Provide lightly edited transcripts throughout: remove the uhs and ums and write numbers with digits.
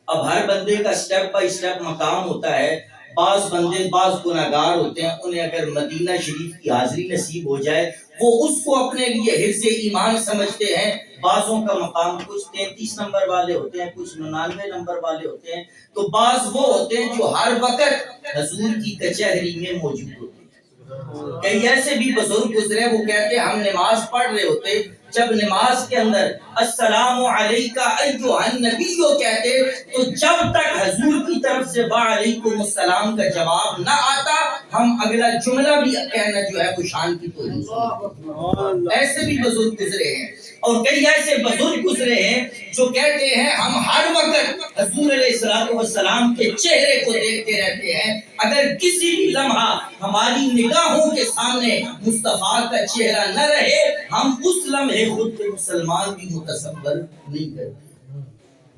اب ہر بندے کا سٹیپ بائی سٹیپ مقام ہوتا ہے. بعض بندے بعض گناہگار ہوتے ہیں، انہیں اگر مدینہ شریف کی حاضری نصیب ہو جائے وہ اس کو اپنے لیے حرز ایمان سمجھتے ہیں. بعضوں کا مقام کچھ 33 نمبر والے ہوتے ہیں، کچھ 99 نمبر والے ہوتے ہیں. تو بعض وہ ہوتے ہیں جو ہر وقت حضور کی کچہری میں موجود ہوتے ہیں. کئی ایسے بھی بزرگ گزرے، وہ کہتے ہیں ہم نماز پڑھ رہے ہوتے، جب نماز کے اندر السلام علیکہ ایھا النبی کہتے تو جب تک حضور کی طرف سے وعلیکم السلام کا جواب نہ آتا ہم اگلا جملہ بھی کہنا جو ہے وہ شان کی توہین. ایسے بھی بزرگ گزرے ہیں. اور کئی ایسے بزرگ گزرے ہیں جو کہتے ہیں ہم ہر وقت حضور علیہ السلام کے چہرے کو دیکھتے رہتے ہیں، اگر کسی بھی لمحہ ہماری نگاہوں کے سامنے مصطفیٰ کا چہرہ نہ رہے ہم اس لمحے خود کے مسلمان بھی متصور نہیں کرتے.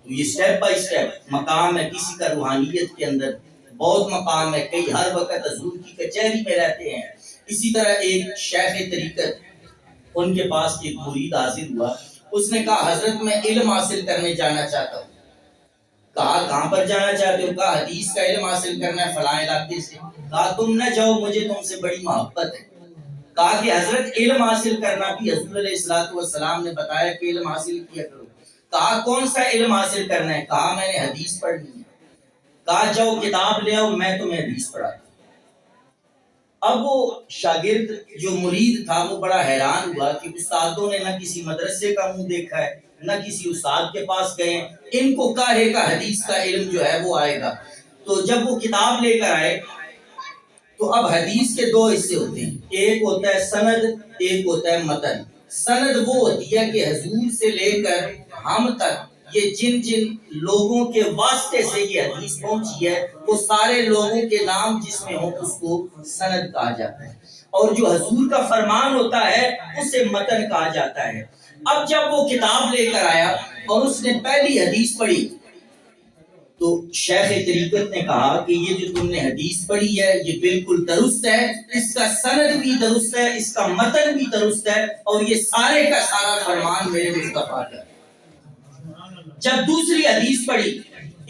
تو یہ سٹیپ بائی سٹیپ مقام ہے کسی کا روحانیت کے اندر، بہت مقام ہے. کئی ہر وقت حضور کی کچہری میں رہتے ہیں. اسی طرح ایک شیخ طریقت، ان کے پاس ایک مرید حاضر ہوا، اس نے کہا حضرت میں علم حاصل کرنے جانا چاہتا ہوں. کہا کہاں پر جانا چاہتے ہو؟ کہا حدیث کا علم حاصل کرنا ہے فلاں علاقے سے. کہا تم نہ جاؤ، مجھے تم سے بڑی محبت ہے. کہا کہ حضرت علم حاصل کرنا بھی حضور علیہ السلام نے بتایا کہ علم حاصل کیا کرو. کہا کون سا علم حاصل کرنا ہے؟ کہا میں نے حدیث پڑھنی ہے. کہا جاؤ کتاب لے آؤ میں تمہیں حدیث پڑھاتا ہوں. اب وہ شاگرد جو مرید تھا وہ بڑا حیران ہوا کہ استادوں نے نہ کسی مدرسے کا منہ دیکھا ہے نہ کسی استاد کے پاس گئے، ان کو کہے گا حدیث کا علم جو ہے وہ آئے گا. تو جب وہ کتاب لے کر آئے تو اب حدیث کے دو حصے ہوتے ہیں، ایک ہوتا ہے سند، ایک ہوتا ہے متن. سند وہ ہوتی ہے کہ حضور سے لے کر ہم تک یہ جن جن لوگوں کے واسطے سے یہ حدیث پہنچی ہے وہ سارے لوگوں کے نام جس میں ہوں اس کو سند کہا جاتا ہے. اور جو حضور کا فرمان ہوتا ہے اسے متن کہا جاتا ہے. اب جب وہ کتاب لے کر آیا اور اس نے پہلی حدیث پڑھی تو شیخ طریقت نے کہا کہ یہ جو تم نے حدیث پڑھی ہے یہ بالکل درست ہے، اس کا سند بھی درست ہے، اس کا متن بھی درست ہے، اور یہ سارے کا سارا فرمان میرے مصطفیٰ کا ہے. جب دوسری حدیث پڑھی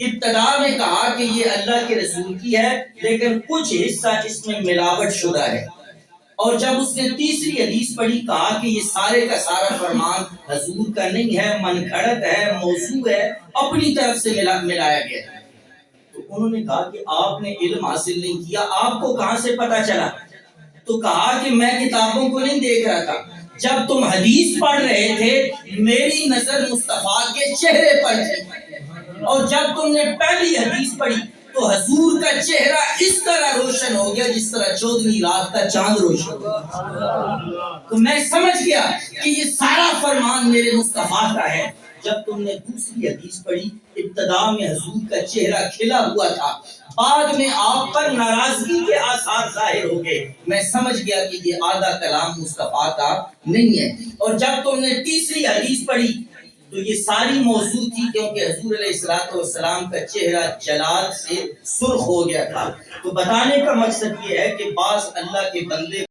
ابتدا میں کہا کہ یہ اللہ کے رسول کی ہے لیکن کچھ حصہ اس میں ملاوٹ شدہ ہے. اور جب اس نے تیسری حدیث پڑھی کہا کہ یہ سارے کا سارا فرمان حضور کا نہیں ہے، من گھڑت ہے، موضوع ہے، اپنی طرف سے ملایا گیا ہے. تو انہوں نے کہا کہ آپ نے علم حاصل نہیں کیا، آپ کو کہاں سے پتا چلا؟ تو کہا کہ میں کتابوں کو نہیں دیکھ رہا تھا، جب تم حدیث پڑھ رہے تھے میری نظر مصطفیٰ کے چہرے پر تھی، اور جب تم نے پہلی حدیث پڑھی تو حضور کا چہرہ اس طرح روشن ہو گیا جس طرح 14ویں رات کا چاند روشن ہو گیا. تو میں سمجھ گیا کہ یہ سارا فرمان میرے مصطفیٰ کا ہے. جب تم نے دوسری حدیث پڑھی ابتدا میں حضور کا چہرہ کھلا ہوا تھا، بعد میں آپ پر ناراضگی کے آثار ظاہر ہو گئے، میں سمجھ گیا کہ یہ آدھا کلام مصطفیٰ کا نہیں ہے. اور جب تم نے تیسری حدیث پڑھی تو یہ ساری موضوع تھی کیونکہ حضور علیہ السلام کا چہرہ جلال سے سرخ ہو گیا تھا. تو بتانے کا مقصد یہ ہے کہ بعض اللہ کے بندے